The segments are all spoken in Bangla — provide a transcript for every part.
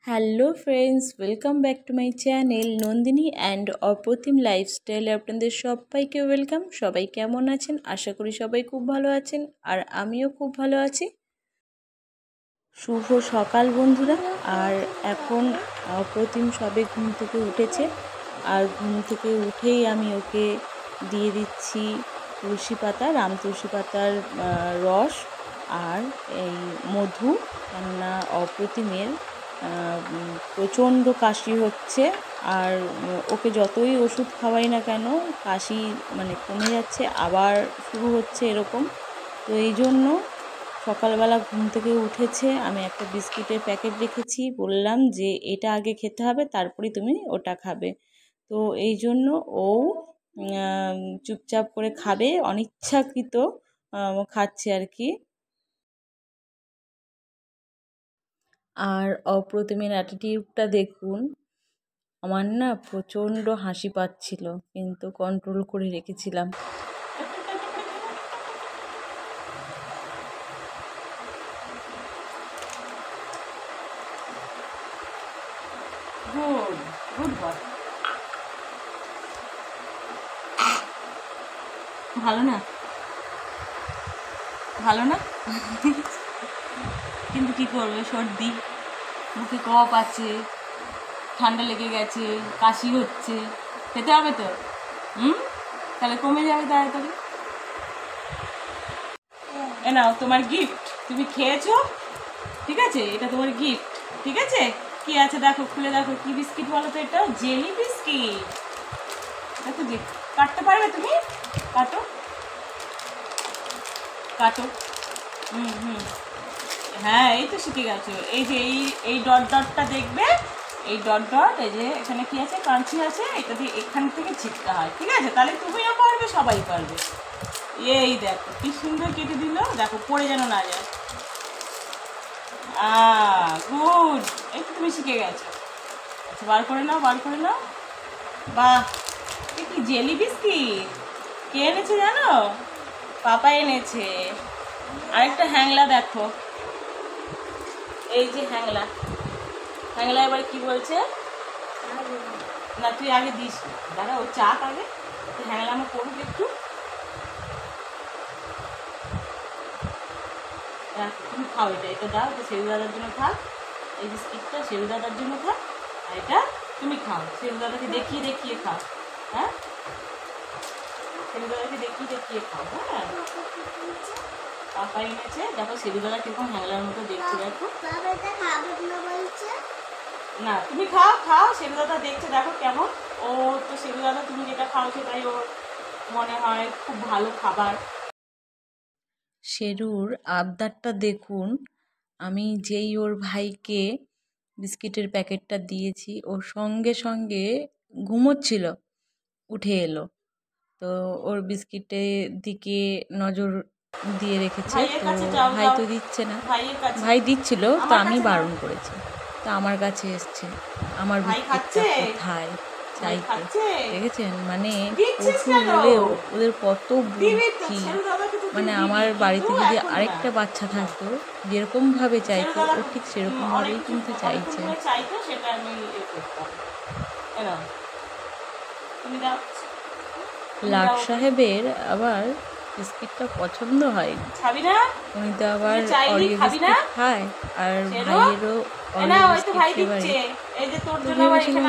Hello friends, welcome back to my channel Nandini and Aprotim লাইফস্টাইলে আপনাদের সবাইকে ওয়েলকাম। সবাই কেমন আছেন? আশা করি সবাই খুব ভালো আছেন, আর আমিও খুব ভালো আছি। শুভ সকাল বন্ধুরা। আর এখন অপ্রতিম সবে ঘুম থেকে উঠেছে, আর ঘুম থেকে উঠেই আমি ওকে দিয়ে দিচ্ছি তুলসী পাতা, রাম তুলসী পাতার রস আর এই মধু। কেননা অপ্রতিমের প্রচণ্ড কাশি হচ্ছে, আর ওকে যতই ওষুধ খাওয়াই না কেন কাশি কমে যাচ্ছে, আবার শুরু হচ্ছে এরকম। তো এই জন্য সকালবেলা ঘুম থেকে উঠেছে, আমি একটা বিস্কিটের প্যাকেট রেখেছি, বললাম যে এটা আগে খেতে হবে, তারপরেই তুমি ওটা খাবে। তো এই জন্য ও চুপচাপ করে খাবে, অনিচ্ছাকৃত খাচ্ছে আর কি। আর অপ্রতিমের অ্যাটিটিউডটা দেখুন। আমার না প্রচণ্ড হাসি পাচ্ছিল, কিন্তু কন্ট্রোল করে রেখেছিলাম। Good good boy. ভালো না, ভালো না কিন্তু কি করবে, সর্দি, মুখে কফ আছে, ঠান্ডা লেগে গেছে, কাশি হচ্ছে, খেতে হবে তো। তাহলে কমে যাবে তাড়াতাড়ি। এ নাও তোমার গিফট, তুমি খেয়েছো, ঠিক আছে? এটা তোমার গিফট, ঠিক আছে? কি আছে দেখো, খুলে দেখো কি বিস্কিট বলো তো। এটা জেলি বিস্কিট। দেখো যে কাটতে পারবে তুমি, কাটো কাটো। হ্যাঁ, এই তো শিখে গেছো। এই যে এই ডট ডটটা দেখবে, এই ডট ডট, এই যে এখানে কি আছে, কাঞ্চি আছে, এটা দিয়ে এখান থেকে ছিটতে হয়, ঠিক আছে? তাহলে তুমিও পারবে, সবাই পারবে। এই দেখো কি সুন্দর কেটে দিল, দেখো পড়ে যেন না যায়। গুড, এই তো তুমি শিখে গেছো। আচ্ছা, বার করে নাও, বার করে নাও। বাহ, এ কি জেলি বিস্কিট! কে এনেছে জানো? পাপা এনেছে। আরেকটা হ্যাংলা দেখো, এই যে হ্যাংলা। হ্যাংলা এবার কি বলছে? না তুই আগে দিস, দাদা ও চাক আগে, হ্যাংলা আমার করুক একটু। তুমি খাও, এটা এটা দাও, এটা সেরু দাদার জন্য থাক, এই বিস্কিটটা সেরু দাদার জন্য থাক, আর এটা তুমি খাও, সেরু দাদাকে দেখিয়ে দেখিয়ে খাও। হ্যাঁ, সেরু দাদাকে দেখিয়ে দেখিয়ে খাও। হ্যাঁ, পাপা এনেছে, দেখো সেরু দাদা কিরকম হ্যাংলার মতো দেখছে, দেখো। না তুমি খাও, খাও, সেরু দাদা দেখছে দেখো কেমন। ও তো সেরু দাদা তুমি যেটা খাও সেটাই ওর মনে হয় খুব ভালো খাবার। শেরুর আবদারটা দেখুন। আমি যেই ওর ভাইকে বিস্কিটের প্যাকেটটা দিয়েছি, ওর সঙ্গে সঙ্গে ঘুমোচ্ছিল, উঠে এলো। তো ওর বিস্কিটের দিকে নজর দিয়ে রেখেছে, তো ভাই তো দিচ্ছে না। ভাই দিচ্ছিল, তো আমি বারণ করেছি, তো আমার কাছে এসছে, আমার বিস্কিটটা কোথায় চাইতে। দেখেছেন, পশু হলেও ওদের কত বুদ্ধি। আমার বাড়িতে যদি আরেকটা বাচ্চা থাকতো, যেরকমভাবে চাইতো ও ঠিক সেরকমভাবেই কিন্তু চাইছে। লাট সাহেবের আবার বিস্কিটটা পছন্দ হয়নি, উনি তো আবার অরিও বিস্কিট খায়, আর ভাইয়েরও অরিও বিস্কিট ফেভারিট। তো ভেবেছিলাম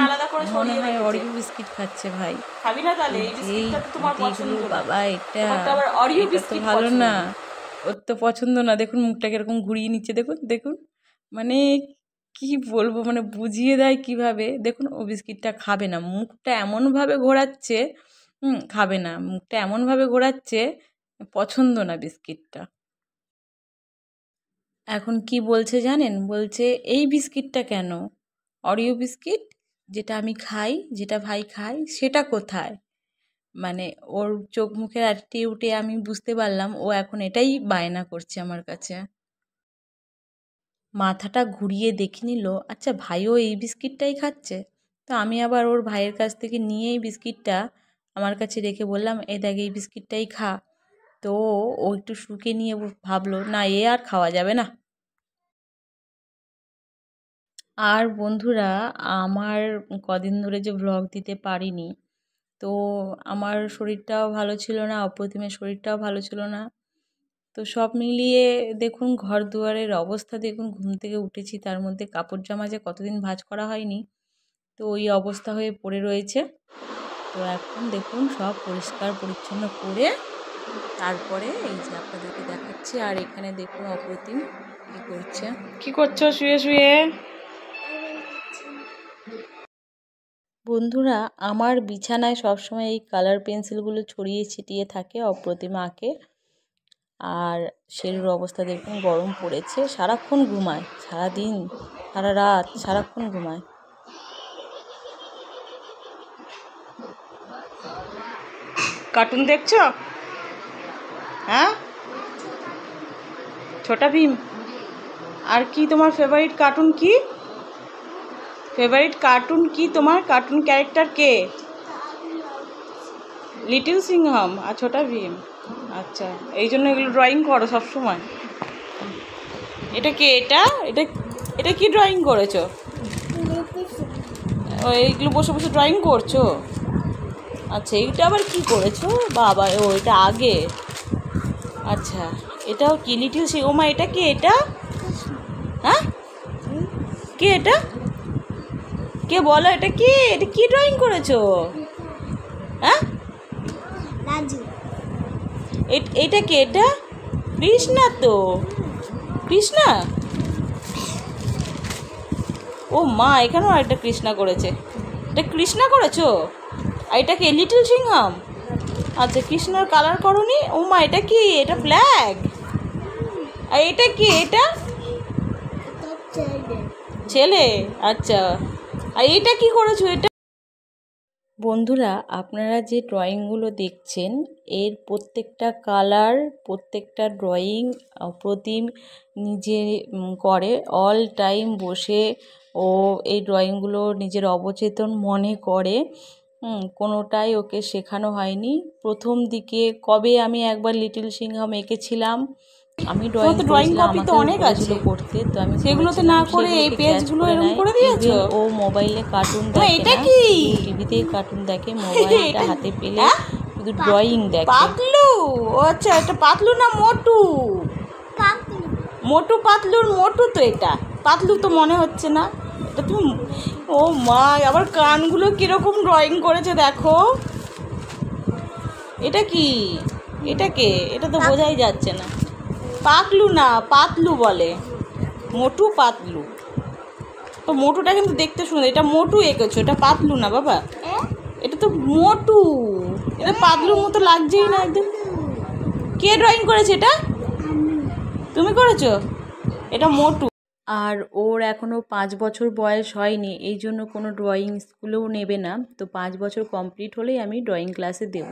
মনে হয় অরিও বিস্কিট খাচ্ছে ভাই। যেই দেখলো বাবা এটা এটা তো ভালো না, ওর তো পছন্দ না। দেখুন মুখটাকে এরকম ঘুরিয়ে নিচ্ছে, দেখুন দেখুন, মানে কি বলবো, বুঝিয়ে দেয় কিভাবে। দেখুন ও বিস্কিটটা খাবে না, মুখটা এমনভাবে ঘোরাচ্ছে, খাবে না, মুখটা এমনভাবে ঘোরাচ্ছে, পছন্দ না বিস্কিটটা। এখন কি বলছে জানেন? বলছে এই বিস্কিটটা কেন, অরিও বিস্কিট যেটা আমি খাই, যেটা ভাই খায় সেটা কোথায়? ওর চোখ মুখের অ্যাটিটিউডে আমি বুঝতে পারলাম ও এখন এটাই বায়না করছে আমার কাছে। মাথাটা ঘুরিয়ে দেখে নিল, আচ্ছা ভাইও এই বিস্কিটটাই খাচ্ছে। তো আমি আবার ওর ভাইয়ের কাছ থেকে নিয়ে এই বিস্কিটটা আমার কাছে রেখে বললাম, এই দেখ এই বিস্কিটটাই খা। তো ও একটু শুকে নিয়ে ভাবলো না এ আর খাওয়া যাবে না। আর বন্ধুরা, আমার কদিন ধরে যে ব্লগ দিতে পারিনি, তো আমার শরীরটাও ভালো ছিল না, অপ্রতিমের শরীরটাও ভালো ছিল না। তো সব মিলিয়ে দেখুন ঘর দুয়ারের অবস্থা দেখুন, ঘুম থেকে উঠেছি তার মধ্যে কাপড় জামা যে কতদিন ভাঁজ করা হয়নি, তো ওই অবস্থা হয়ে পড়ে রয়েছে। তো এখন দেখুন সব পরিষ্কার পরিচ্ছন্ন করে তারপরে এই যে আপনাদেরকে দেখাচ্ছি। আর এখানে দেখুন অপ্রতিম কি করছে। কি করছো শুয়ে শুয়ে? বন্ধুরা, আমার বিছানায় সবসময় এই কালার পেন্সিলগুলো ছড়িয়ে ছিটিয়ে থাকে, অপ্রতিম আঁকে। আর শেরুর অবস্থা দেখুন, গরম পড়েছে, সারাক্ষণ ঘুমায়, সারাদিন সারা রাত সারাক্ষণ ঘুমায়। কার্টুন দেখছো? হ্যাঁ, ছোটা ভীম। আর কি তোমার ফেভারিট কার্টুন কি? ফেভারিট কার্টুন কি তোমার? কার্টুন ক্যারেক্টার কে? লিটল সিংহাম আর ছোটা ভীম। আচ্ছা, এই জন্য এগুলো ড্রয়িং করো সব সময়? এটা কে? এটা এটা এটা কি ড্রয়িং করেছো? ও, এইগুলো বসে বসে ড্রয়িং করছো? আচ্ছা, এইটা আবার কি করেছো বাবা? ও, এটা আগে। আচ্ছা, এটাও কি লিটিল সিং? ও মা, এটা কে? এটা হ্যাঁ, কে এটা? কে বলো, এটা কি? এটা কি ড্রয়িং করেছো? হ্যাঁ, এটা কে? এটা কৃষ্ণা তো, কৃষ্ণা। ও মা, এখানেও আরেকটা কৃষ্ণা করেছে। এটা কৃষ্ণা করেছো? আর এটা কে? লিটল সিংহাম। আচ্ছা, কৃষ্ণার কালার করনি? ও মা, এটা কি? এটা ফ্ল্যাগ। আর এটা কি? এটা ছেলে। আচ্ছা, আর এটা কি করেছো? এটা বন্ধুরা, আপনারা যে ড্রয়িংগুলো দেখছেন এর প্রত্যেকটা কালার, প্রত্যেকটা ড্রয়িং অপ্রতিম নিজে করে। অল টাইম বসে ও এই ড্রয়িংগুলো নিজের অবচেতন মনে করে। কোনোটাই ওকে শেখানো হয়নি। প্রথম দিকে কবে আমি একবার লিটল সিংহাম এঁকেছিলাম, আমি ড্রয়িং ড্রয়িং করেছিলাম, কপি তো আমাকেও অনেক বলেছিল আছে, করতে, তো আমি সেগুলোতে না করেছিলাম। করে এই সেগুলোকে ক্যাচ পেজগুলো করে এরকম নেয়। করে দিয়েছো? ইভেন ও মোবাইলে কার্টুন মা, দেখে এটা না, কি? শুধু টিভিতেই কার্টুন দেখে, মোবাইলটা হাতে পেলে হ্যাঁ, শুধু ড্রয়িং দেখে। পাতলু। ও আচ্ছা, এটা পাতলু না মোটু? মোটু পাতলুর মোটু তো এটা, পাতলু তো মনে হচ্ছে না। এটা তুমি, ও মা, আবার কানগুলো কিরকম ড্রয়িং করেছে দেখো। এটা কি? এটা কে? এটা তো বোঝাই যাচ্ছে না। পাতলু না, পাতলু বলে। মোটু পাতলু। তো মোটুটা কিন্তু দেখতে সুন্দর। এটা মোটু এঁকেছো, এটা পাতলু না বাবা। এটা তো মোটু। এটা পাতলুর মতো লাগছেই না একদম। কে ড্রয়িং করেছে এটা? তুমি করেছো? এটা মোটু। আর ওর এখনও 5 বছর বয়স হয়নি, এই জন্য কোনো ড্রয়িং স্কুলেও নেবে না। তো 5 বছর কমপ্লিট হলেই আমি ড্রয়িং ক্লাসে দেব।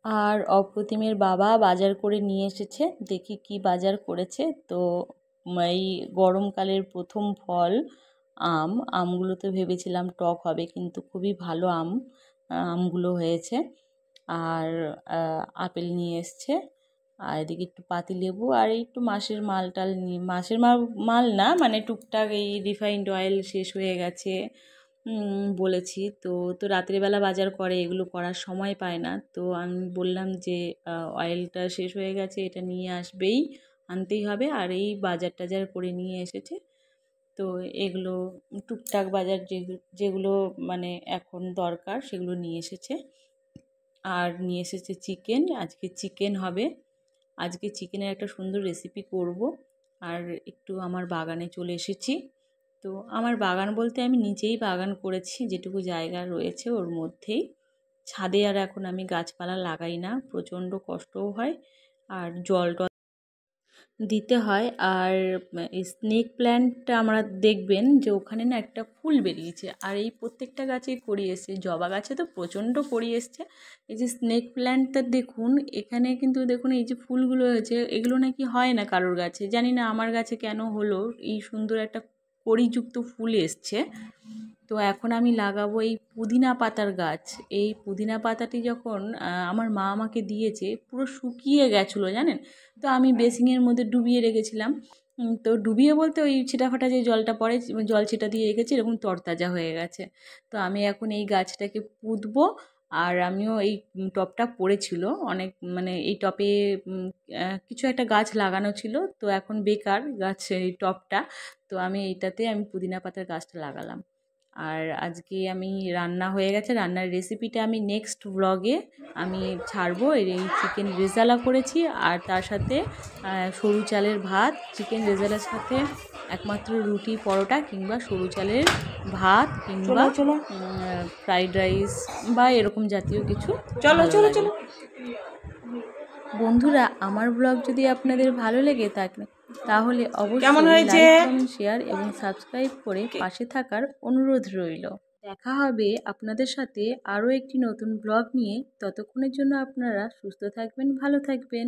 আর অপ্রতিমের বাবা বাজার করে নিয়ে এসেছে, দেখি কি বাজার করেছে। তো এই গরমকালের প্রথম ফল আম। আমগুলো তো ভেবেছিলাম টক হবে, কিন্তু খুবই ভালো আমগুলো হয়েছে। আর আপেল নিয়ে এসছে। আর এদিকে একটু পাতিলেবু আর এই একটু মাছের মাল টাল নিয়ে, মাছের মাল না মানে টুকটাক এই রিফাইন্ড অয়েল শেষ হয়ে গেছে বলেছি। তো তো রাত্রিবেলা বাজার করে, এগুলো করার সময় পায় না। তো আমি বললাম যে অয়েলটা শেষ হয়ে গেছে, এটা নিয়ে আসবেই, আনতেই হবে। আর এই বাজার টাজার করে নিয়ে এসেছে। তো এগুলো টুকটাক বাজার যেগুলো মানে এখন দরকার সেগুলো নিয়ে এসেছে। আর নিয়ে এসেছে চিকেন, আজকে চিকেন হবে। আজকে চিকেনের একটা সুন্দর রেসিপি করব। আর একটু আমার বাগানে চলে এসেছি। তো আমার বাগান বলতে আমি নিজেই বাগান করেছি, যেটুকু জায়গা রয়েছে ওর মধ্যেই। ছাদে আর এখন আমি গাছপালা লাগাই না, প্রচণ্ড কষ্টও হয় আর জল টল দিতে হয়। আর এই স্নেক প্ল্যান্টটা আমরা দেখবেন যে ওখানে না একটা ফুল বেরিয়েছে, আর এই প্রত্যেকটা গাছেই কড়ি এসছে, জবা গাছে তো প্রচণ্ড কড়ি এসছে। এই যে স্নেক প্ল্যান্টটা দেখুন, এখানে কিন্তু দেখুন এই যে ফুলগুলো হয়েছে, এগুলো নাকি হয় না কারোর গাছে, জানি না আমার গাছে কেন হলো। এই সুন্দর একটা কড়িযুক্ত ফুল এসছে। তো এখন আমি লাগাবো এই পুদিনা পাতার গাছ। এই পুদিনা পাতাটি যখন আমার মা আমাকে দিয়েছে পুরো শুকিয়ে গেছিলো জানেন। তো আমি বেসিনের মধ্যে ডুবিয়ে রেখেছিলাম। তো ডুবিয়ে বলতে ওই ছিটাফাটা যে জলটা পড়ে, জল ছিটা দিয়ে রেখেছি, এরকম তরতাজা হয়ে গেছে। তো আমি এখন এই গাছটাকে পুঁতবো। আর আমিও এই টবটা পড়েছিল অনেক, মানে এই টবে কিছু একটা গাছ লাগানো ছিল, তো এখন বেকার গাছ এই টবটা। তো আমি এইটাতে আমি পুদিনা পাতার গাছটা লাগালাম। আর আজকে আমি রান্না হয়ে গেছে, রান্নার রেসিপিটা আমি নেক্সট ব্লগে আমি ছাড়বো। এই চিকেন রেজালা করেছি, আর তার সাথে সরু চালের ভাত। চিকেন রেজালার সাথে একমাত্র রুটি, পরোটা কিংবা সরু চালের ভাত কিংবা ফ্রাইড রাইস বা এরকম জাতীয় কিছু। চলো বন্ধুরা, আমার ব্লগ যদি আপনাদের ভালো লেগে থাকে তাহলে অবশ্যই লাইক, কমেন্ট, শেয়ার এবং সাবস্ক্রাইব করে পাশে থাকার অনুরোধ রইল। দেখা হবে আপনাদের সাথে আরও একটি নতুন ব্লগ নিয়ে। ততক্ষণের জন্য আপনারা সুস্থ থাকবেন, ভালো থাকবেন।